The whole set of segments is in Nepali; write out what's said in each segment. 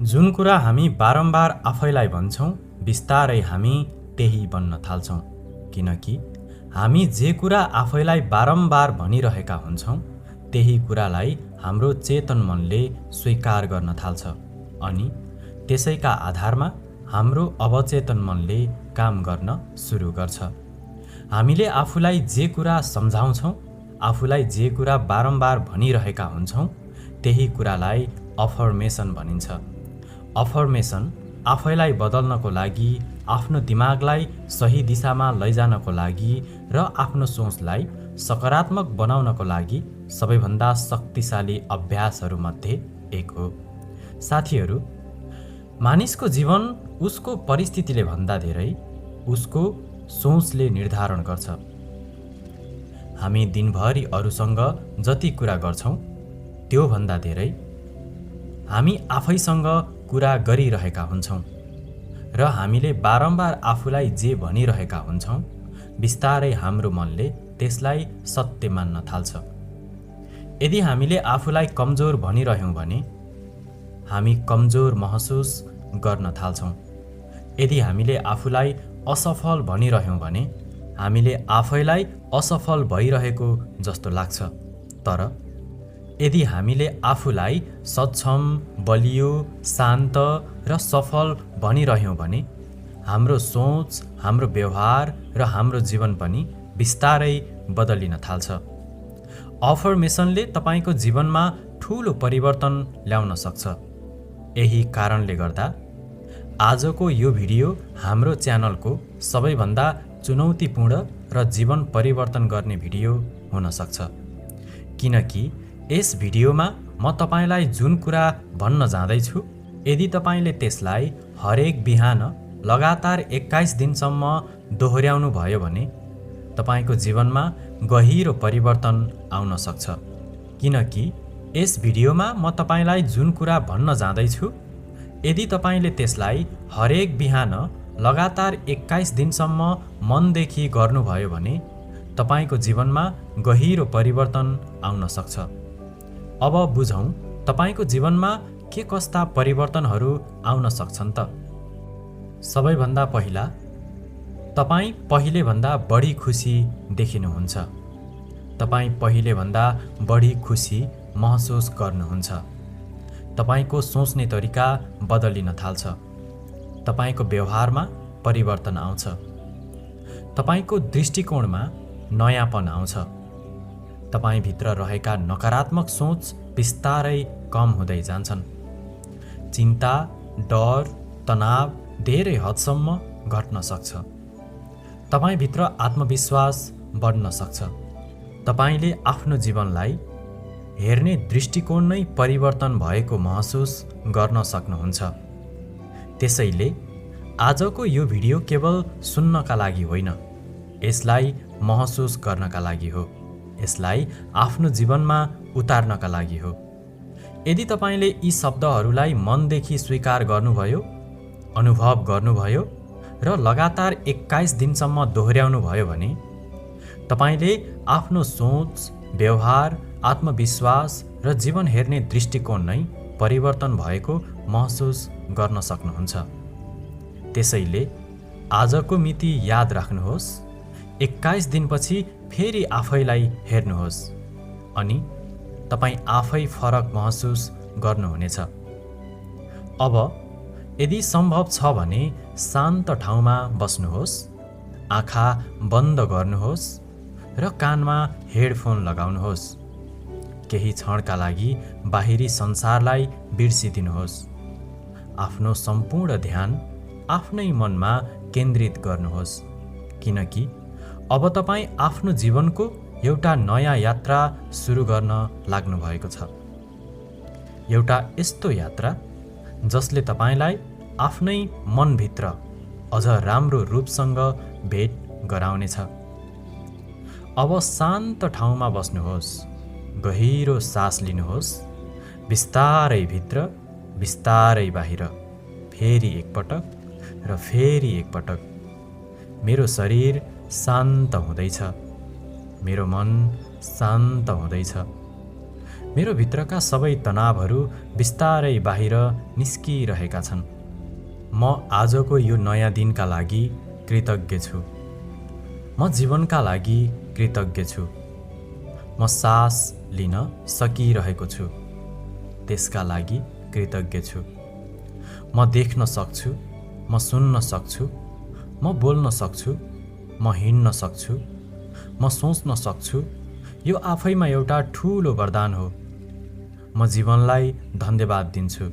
जुन कुरा हामी बारम्बार आफैलाई भन्छौँ, बिस्तारै हामी त्यही बन्न थाल्छौँ। किनकि हामी जे कुरा आफैलाई बारम्बार भनिरहेका हुन्छौँ, त्यही कुरालाई हाम्रो चेतन मनले स्वीकार गर्न थाल्छ अनि त्यसैका आधारमा हाम्रो अवचेतन मनले काम गर्न सुरु गर्छ। हामीले आफूलाई जे कुरा सम्झाउँछौँ, आफूलाई जे कुरा बारम्बार भनिरहेका हुन्छौँ, त्यही कुरालाई अफर्मेसन भनिन्छ। अफर्मेसन आफैलाई बदल्नको लागि, आफ्नो दिमागलाई सही दिशामा लैजानको लागि र आफ्नो सोचलाई सकारात्मक बनाउनको लागि सबैभन्दा शक्तिशाली अभ्यासहरूमध्ये एक हो। साथीहरू, मानिसको जीवन उसको परिस्थितिले भन्दा धेरै उसको सोचले निर्धारण गर्छ। हामी दिनभरि अरूसँग जति कुरा गर्छौँ, त्योभन्दा धेरै हामी आफैसँग कुरा गरिरहेका हुन्छौँ र हामीले बारम्बार आफूलाई जे भनिरहेका हुन्छौँ, बिस्तारै हाम्रो मनले त्यसलाई सत्य मान्न थाल्छ। यदि हामीले आफूलाई कमजोर भनिरह्यौँ भने हामी कमजोर महसुस गर्न थाल्छौँ। यदि हामीले आफूलाई असफल भनिरह्यौँ भने हामीले आफैलाई असफल भइरहेको जस्तो लाग्छ। तर यदि हामीले आफूलाई सक्षम, बलियो, शान्त र सफल भनिरह्यौँ भने हाम्रो सोच, हाम्रो व्यवहार र हाम्रो जीवन पनि बिस्तारै बदलिन थाल्छ। अफर्मेसनले तपाईको जीवनमा ठूलो परिवर्तन ल्याउन सक्छ। यही कारणले गर्दा आजको यो भिडियो हाम्रो च्यानलको सबैभन्दा चुनौतीपूर्ण र जीवन परिवर्तन गर्ने भिडियो हुन सक्छ। किनकि यस भिडियोमा म तपाईलाई जुन कुरा भन्न जाँदैछु, यदि तपाईले त्यसलाई हरेक बिहान लगातार 21 दिनसम्म दोहोर्याउनु भयो भने तपाईको जीवनमा गहिरो परिवर्तन आउन सक्छ। किनकि यस भिडियोमा म तपाईलाई जुन कुरा भन्न जाँदैछु, यदि तपाईले त्यसलाई हरेक बिहान लगातार 21 दिनसम्म मनदेखि गर्नुभयो भने तपाईको जीवनमा गहिरो परिवर्तन आउन सक्छ। अब बुझौँ तपाईको जीवनमा के कस्ता परिवर्तनहरू आउन सक्छन् त। सबैभन्दा पहिला तपाईँ पहिलेभन्दा बढी खुसी देखिनुहुन्छ। तपाईँ पहिलेभन्दा बढी खुसी महसुस गर्नुहुन्छ। तपाईको सोच्ने तरिका बदलिन थाल्छ। तपाईको व्यवहारमा परिवर्तन आउँछ। तपाईको दृष्टिकोणमा नयाँपन आउँछ। तपाईभित्र रहेका नकारात्मक सोच बिस्तारै कम हुँदै जान्छन्। चिन्ता, डर, तनाव धेरै हदसम्म घट्न सक्छ। तपाईभित्र आत्मविश्वास बढ्न सक्छ। तपाईले आफ्नो जीवनलाई हेर्ने दृष्टिकोण नै परिवर्तन भएको महसुस गर्न सक्नुहुन्छ। त्यसैले आजको यो भिडियो केवल सुन्नका लागि होइन, यसलाई महसुस गर्नका लागि हो। यसलाई आफ्नो जीवनमा उतार्नका लागि हो। यदि तपाईले यी शब्दहरूलाई मनदेखि स्वीकार गर्नुभयो, अनुभव गर्नुभयो र लगातार 21 दिनसम्म दोहोर्याउनु भयो भने तपाईले आफ्नो सोच, व्यवहार, आत्मविश्वास र जीवन हेर्ने दृष्टिकोण नै परिवर्तन भएको महसुस गर्न सक्नुहुन्छ। त्यसैले आजको मिति याद राख्नुहोस्। 21 दिनपछि फेरि आफैलाई हेर्नुहोस् अनि तपाईँ आफै फरक महसुस गर्नुहुनेछ। अब यदि सम्भव छ भने शान्त ठाउँमा बस्नुहोस्, आँखा बन्द गर्नुहोस् र कानमा हेडफोन लगाउनुहोस्। केही क्षणका लागि बाहिरी संसारलाई बिर्सिदिनुहोस्। आफ्नो सम्पूर्ण ध्यान आफ्नै मनमा केन्द्रित गर्नुहोस्। किनकि अब तपाईँ आफ्नो जीवनको एउटा नयाँ यात्रा सुरु गर्न लाग्नु भएको छ। एउटा यस्तो यात्रा जसले तपाईलाई आफ्नै मनभित्र अझ राम्रो रूपसँग भेट गराउनेछ। अब शान्त ठाउँमा बस्नुहोस्, गहिरो सास लिनुहोस्, बिस्तारै भित्र, बिस्तारै बाहिर, फेरि एकपटक र फेरि एकपटक। मेरो शरीर शान्त हुँदैछ, मेरो मन शान्त हुँदैछ, मेरो भित्रका सबै तनावहरू बिस्तारै बाहिर निस्किरहेका छन्। म आजको यो नयाँ दिनका लागि कृतज्ञ छु। म जीवनका लागि कृतज्ञ छु। म सास लिन सकिरहेको छु, त्यसका लागि कृतज्ञ छु। म देख्न सक्छु, म सुन्न सक्छु, म बोल्न सक्छु, म हिँड्न सक्छु, म सोच्न सक्छु। यो आफैमा एउटा ठुलो वरदान हो। म जीवनलाई धन्यवाद दिन्छु।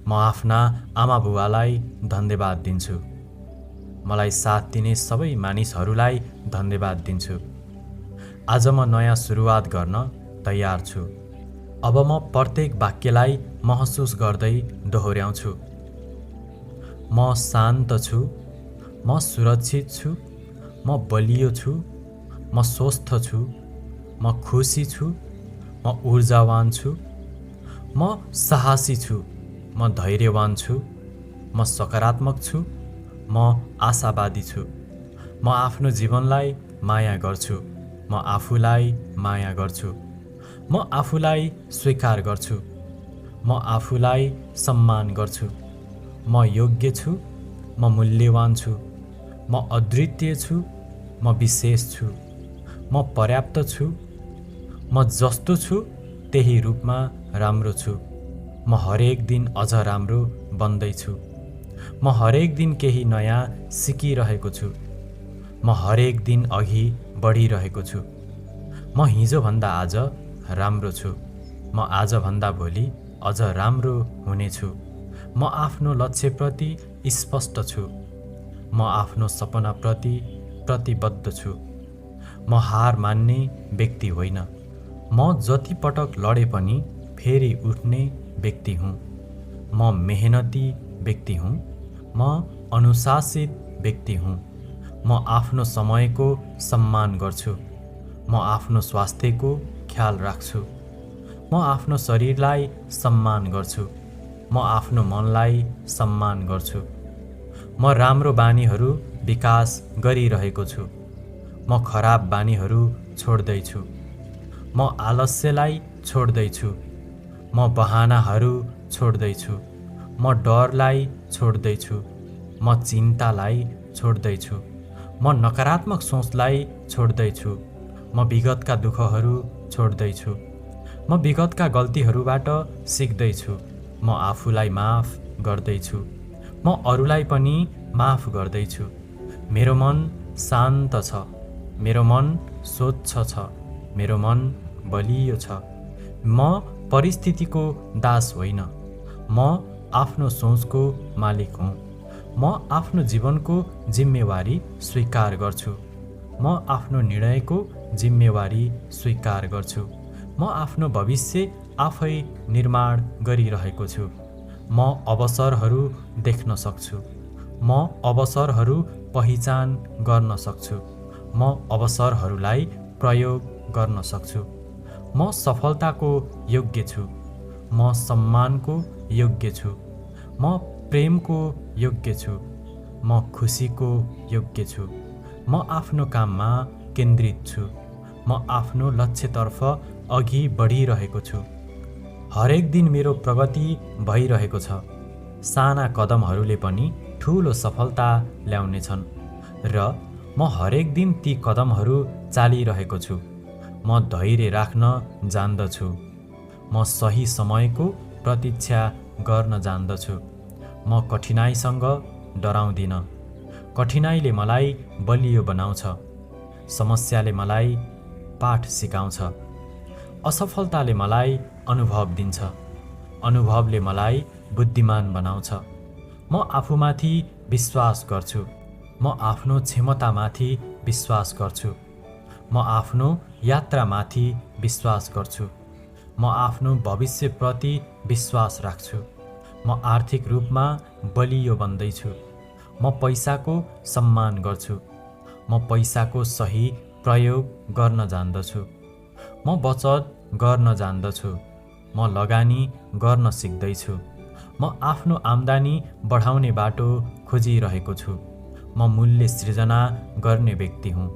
म आफ्ना आमाबुवालाई धन्यवाद दिन्छु। मलाई साथ दिने सबै मानिसहरूलाई धन्यवाद दिन्छु। आज म नयाँ सुरुवात गर्न तयार छु। अब म प्रत्येक वाक्यलाई महसुस गर्दै दोहोर्याउँछु। म शान्त छु, म सुरक्षित छु, म बलियो छु, म स्वस्थ छु, म खुसी छु, म ऊर्जावान छु, म साहसी छु, म धैर्यवान छु, म सकारात्मक छु, म आशावादी छु। म आफ्नो जीवनलाई माया गर्छु। म आफूलाई माया गर्छु। म आफूलाई स्वीकार गर्छु। म आफूलाई सम्मान गर्छु। म योग्य छु, म मूल्यवान छु, म अद्वितीय छु, म विशेष छु, म पर्याप्त छु, म जस्तो छु त्यही रूपमा राम्रो छु। म हरेक दिन अझ राम्रो बन्दैछु। म हरेक दिन केही नयाँ सिकिरहेको छु। म हरेक दिन अघि बढिरहेको छु। म हिजोभन्दा आज राम्रो छु। म आजभन्दा भोलि अझ राम्रो हुनेछु। म आफ्नो लक्ष्यप्रति स्पष्ट छु। म आफ्नो सपनाप्रति प्रतिबद्ध छु। म हार मान्ने व्यक्ति होइन। म जति पटक लडे पनि फेरि उठ्ने व्यक्ति हुँ। म मेहनती व्यक्ति हुँ। म अनुशासित व्यक्ति हुँ। म आफ्नो समयको सम्मान गर्छु। म आफ्नो स्वास्थ्यको ख्याल राख्छु। म आफ्नो शरीरलाई सम्मान गर्छु। म आफ्नो मनलाई सम्मान गर्छु। म राम्रो बानीहरू विकास गरिरहेको छु। म खराब बानीहरू छोड्दैछु। म आलस्यलाई छोड्दैछु। म बहानाहरू छोड्दैछु। म डरलाई छोड्दैछु। म चिन्तालाई छोड्दैछु। म नकारात्मक सोचलाई छोड्दैछु। म विगतका दुःखहरू छोड्दैछु। म विगतका गल्तीहरूबाट सिक्दैछु। म आफूलाई माफ गर्दैछु। म अरूलाई पनि माफ गर्दैछु। मेरो मन शान्त छ। मेरो मन स्वच्छ छ। मेरो मन बलियो छ। म परिस्थितिको दास होइन। म आफ्नो सोचको मालिक हुँ। म आफ्नो जीवनको जिम्मेवारी स्वीकार गर्छु। म आफ्नो निर्णयको जिम्मेवारी स्वीकार गर्छु। म आफ्नो भविष्य आफै निर्माण गरिरहेको छु। म अवसरहरू देख्न सक्छु। म अवसरहरू पहिचान गर्न सक्छु। म अवसरहरूलाई प्रयोग गर्न सक्छु। म सफलताको योग्य छु। म सम्मानको योग्य छु। म प्रेमको योग्य छु। म खुसीको योग्य छु। म आफ्नो काममा केन्द्रित छु। म आफ्नो लक्ष्यतर्फ अघि बढिरहेको छु। हरेक दिन मेरो प्रगति भइरहेको छ। साना कदमहरूले पनि ठुलो सफलता ल्याउनेछन् र म हरेक दिन ती कदमहरू चालिरहेको छु। म धैर्य राख्न जान्दछु। म सही समयको प्रतीक्षा गर्न जान्दछु। म कठिनाइसँग डराउँदिन। कठिनाइले मलाई बलियो बनाउँछ। समस्याले मलाई पाठ सिकाउँछ। असफलताले मलाई अनुभव दिन्छ। अनुभवले मलाई बुद्धिमान बनाउँछ। म आफूमाथि विश्वास गर्छु। म आफ्नो क्षमतामाथि विश्वास गर्छु। म आफ्नो यात्रामाथि विश्वास गर्छु। म आफ्नो भविष्यप्रति विश्वास राख्छु। म आर्थिक रूपमा बलियो बन्दैछु। म पैसाको सम्मान गर्छु। म पैसाको सही प्रयोग गर्न जान्दछु। म बचत गर्न जान्दछु। म लगानी गर्न सिक्दैछु। म आफ्नो आम्दानी बढाउने बाटो खोजिरहेको छु। म मूल्य सृजना गर्ने व्यक्ति हुँ।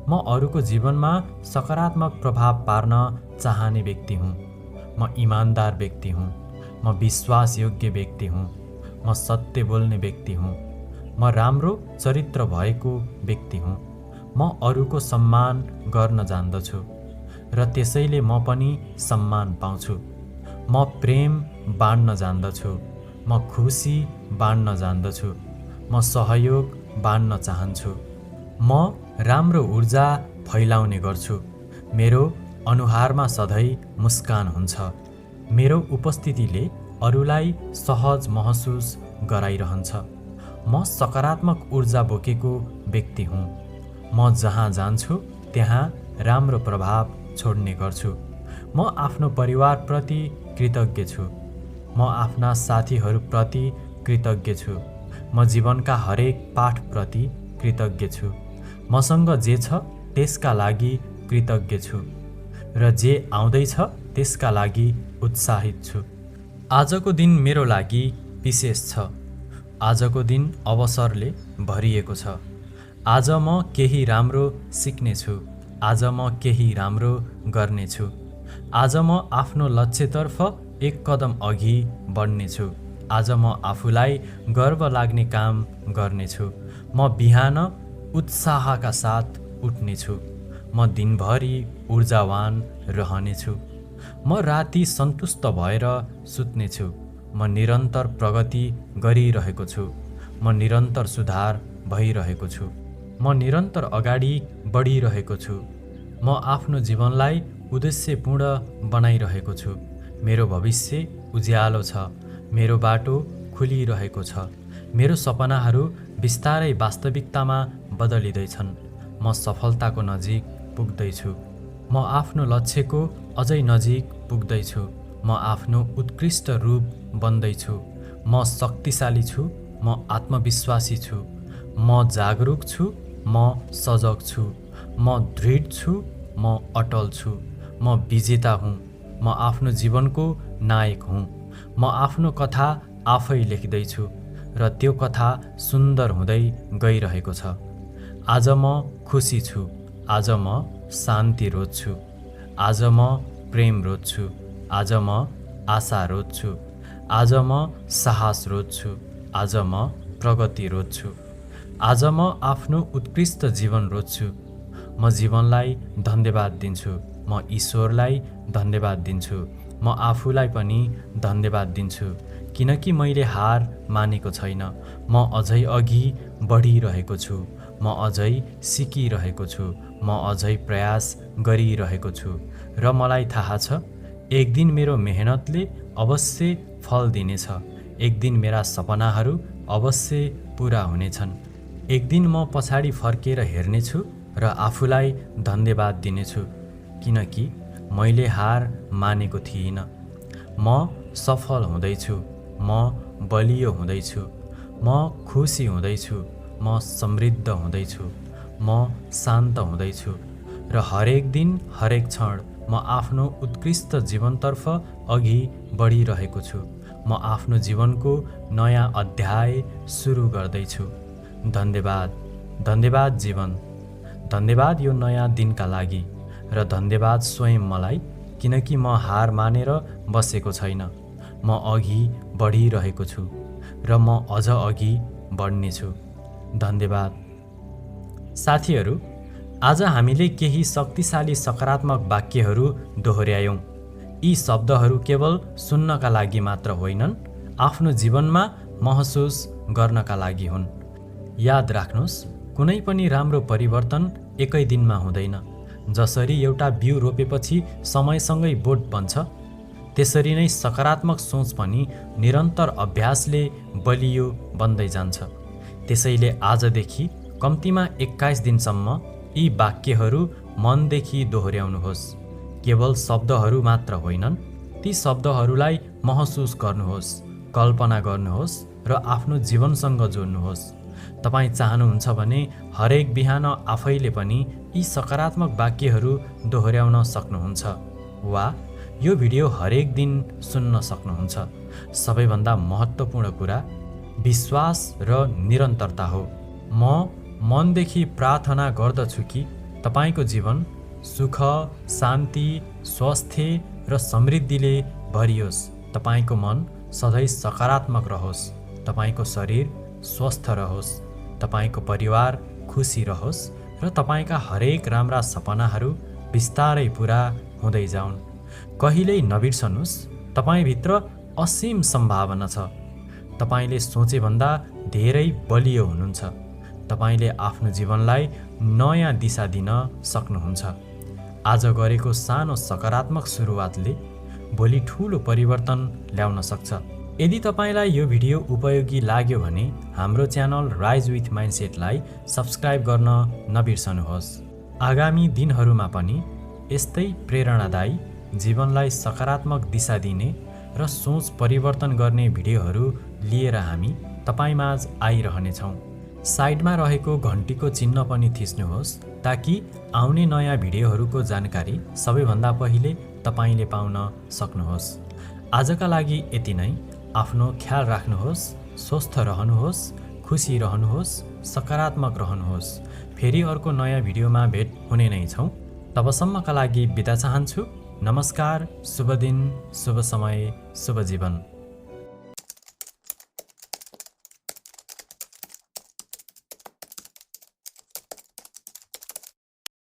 म अरूको जीवनमा सकारात्मक प्रभाव पार्न चाहने व्यक्ति हुँ। म इमान्दार व्यक्ति हुँ, म विश्वासयोग्य व्यक्ति हुँ, म सत्य बोल्ने व्यक्ति हुँ, म राम्रो चरित्र भएको व्यक्ति हुँ, म अरूको सम्मान गर्न जान्दछु र त्यसैले म पनि सम्मान पाउँछु। म प्रेम बाँड्न जान्दछु, म खुसी बाँड्न जान्दछु, म सहयोग बाँड्न चाहन्छु, म राम्रो ऊर्जा फैलाउने गर्छु, मेरो अनुहारमा सधैँ मुस्कान हुन्छ, मेरो उपस्थितिले अरूलाई सहज महसुस गराइरहन्छ, म सकारात्मक ऊर्जा बोकेको व्यक्ति हुँ, म जहाँ जान्छु त्यहाँ राम्रो प्रभाव छोड्ने गर्छु, म आफ्नो परिवारप्रति कृतज्ञ छु, म आफ्ना साथीहरूप्रति कृतज्ञ छु, म जीवनका हरेक पाठप्रति कृतज्ञ छु, मसँग जे छ त्यसका लागि कृतज्ञ छु र जे आउँदैछ त्यसका लागि उत्साहित छु। आजको दिन मेरो लागि विशेष छ। आजको दिन अवसरले भरिएको छ। आज म केही राम्रो सिक्नेछु। आज म केही राम्रो गर्नेछु। आज म आफ्नो लक्ष्यतर्फ एक कदम अघि बढ्नेछु। आज म आफूलाई गर्व लाग्ने काम गर्नेछु। म बिहान उत्साहका साथ उठ्नेछु। म दिनभरि ऊर्जावान रहनेछु। म राति सन्तुष्ट भएर सुत्नेछु। म निरन्तर प्रगति गरिरहेको छु। म निरन्तर सुधार भइरहेको छु। म निरन्तर अगाडि बढिरहेको छु। म आफ्नो जीवनलाई उद्देश्यपूर्ण बनाइरहेको छु। मेरो भविष्य उज्यालो छ। मेरो बाटो खुलिरहेको छ। मेरो सपनाहरू बिस्तारै वास्तविकतामा बदलिँदैछन्। म सफलताको नजिक पुग्दैछु। म आफ्नो लक्ष्यको अझै नजिक पुग्दैछु। म आफ्नो उत्कृष्ट रूप बन्दैछु। म शक्तिशाली छु। म आत्मविश्वासी छु। म जागरुक छु। म सजग छु। म दृढ छु। म अटल छु। म विजेता हुँ। म आफ्नो जीवनको नायक हुँ। म आफ्नो कथा आफै लेख्दैछु र त्यो कथा सुन्दर हुँदै गइरहेको छ। आज म खुसी छु। आज म शान्ति रोज्छु। आज म प्रेम रोज्छु। आज म आशा रोज्छु। आज म साहस रोज्छु। आज म प्रगति रोज्छु। आज म आफ्नो उत्कृष्ट जीवन रोज्छु। म जीवनलाई धन्यवाद दिन्छु। म ईश्वरलाई धन्यवाद दिन्छु। म आफूलाई पनि धन्यवाद दिन्छु किनकि मैले हार मानेको छैन। म अझै अघि बढिरहेको छु। म अझै सिकिरहेको छु। म अझै प्रयास गरिरहेको छु र मलाई थाहा छ एक दिन मेरो मेहनतले अवश्य फल दिनेछ। एक दिन मेरा सपनाहरू अवश्य पूरा हुनेछन्। एक दिन म पछाडि फर्केर हेर्नेछु र आफूलाई धन्यवाद दिनेछु किनकि मैले हार मानेको थिइनँ। म सफल हुँदैछु। म बलियो हुँदैछु। म खुसी हुँदैछु। म समृद्ध हुँदैछु। म शान्त हुँदैछु र हरेक दिन हरेक क्षण म आफ्नो उत्कृष्ट जीवनतर्फ अघि बढिरहेको छु। म आफ्नो जीवनको नयाँ अध्याय सुरु गर्दैछु। धन्यवाद। धन्यवाद जीवन। धन्यवाद यो नयाँ दिनका लागि र धन्यवाद स्वयं मलाई किनकि म हार मानेर बसेको छैन। म अघि बढिरहेको छु र म अझ अघि बढ्नेछु। धन्यवाद। साथीहरू, आज हामीले केही शक्तिशाली सकारात्मक वाक्यहरू दोहोर्यायौँ। यी शब्दहरू केवल सुन्नका लागि मात्र होइनन्, आफ्नो जीवनमा महसुस गर्नका लागि हुन्। याद राख्नुहोस्, कुनै पनि राम्रो परिवर्तन एकै दिनमा हुँदैन। जसरी एउटा बिउ रोपेपछि समयसँगै बोट बन्छ, त्यसरी नै सकारात्मक सोच पनि निरन्तर अभ्यासले बलियो बन्दै जान्छ। त्यसैले आजदेखि कम्तीमा 21 दिनसम्म यी वाक्यहरू मनदेखि दोहोर्याउनुहोस्। केवल शब्दहरू मात्र होइनन्, ती शब्दहरूलाई महसुस गर्नुहोस्, कल्पना गर्नुहोस् र आफ्नो जीवनसँग जोड्नुहोस्। तपाईँ चाहनुहुन्छ भने हरेक बिहान आफैले पनि यी सकारात्मक वाक्यहरू दोहोर्याउन सक्नुहुन्छ वा यो भिडियो हरेक दिन सुन्न सक्नुहुन्छ। सबैभन्दा महत्त्वपूर्ण कुरा विश्वास र निरन्तरता हो। म मनदेखि प्रार्थना गर्दछु कि तपाईको जीवन सुख, शान्ति, स्वास्थ्य र समृद्धिले भरियोस्। तपाईको मन सधैँ सकारात्मक रहोस्। तपाईको शरीर स्वस्थ रहोस्। तपाईको परिवार खुसी रहोस् र तपाईका हरेक राम्रा सपनाहरू बिस्तारै पूरा हुँदै जाउन्। कहिल्यै नबिर्सनुस्, तपाईभित्र असीम सम्भावना छ। तपाईले सोचेभन्दा धेरै बलियो हुनुहुन्छ। तपाईले आफ्नो जीवनलाई नयाँ दिशा दिन सक्नुहुन्छ। आज गरेको सानो सकारात्मक सुरुवातले भोलि ठूलो परिवर्तन ल्याउन सक्छ। यदि तपाईलाई यो भिडियो उपयोगी लाग्यो भने हाम्रो च्यानल राइज विथ माइन्डसेटलाई सब्स्क्राइब गर्न नबिर्सनुहोस्। आगामी दिनहरूमा पनि यस्तै प्रेरणादायी, जीवनलाई सकारात्मक दिशा दिने र सोच परिवर्तन गर्ने भिडियोहरू लिएर हामी तपाईमाझ आइरहनेछौँ। साइडमा रहेको घन्टीको चिन्ह पनि थिच्नुहोस् ताकि आउने नयाँ भिडियोहरूको जानकारी सबैभन्दा पहिले तपाईले पाउन सक्नुहोस्। आजका लागि यति नै। आफ्नो ख्याल राख्नुहोस्, स्वस्थ रहनुहोस्, खुसी रहनुहोस्, सकारात्मक रहनुहोस्। फेरि अर्को नयाँ भिडियोमा भेट हुने नै छौँ। तबसम्मका लागि बिदा चाहन्छु। नमस्कार, शुभ दिन, शुभ समय, शुभ जीवन।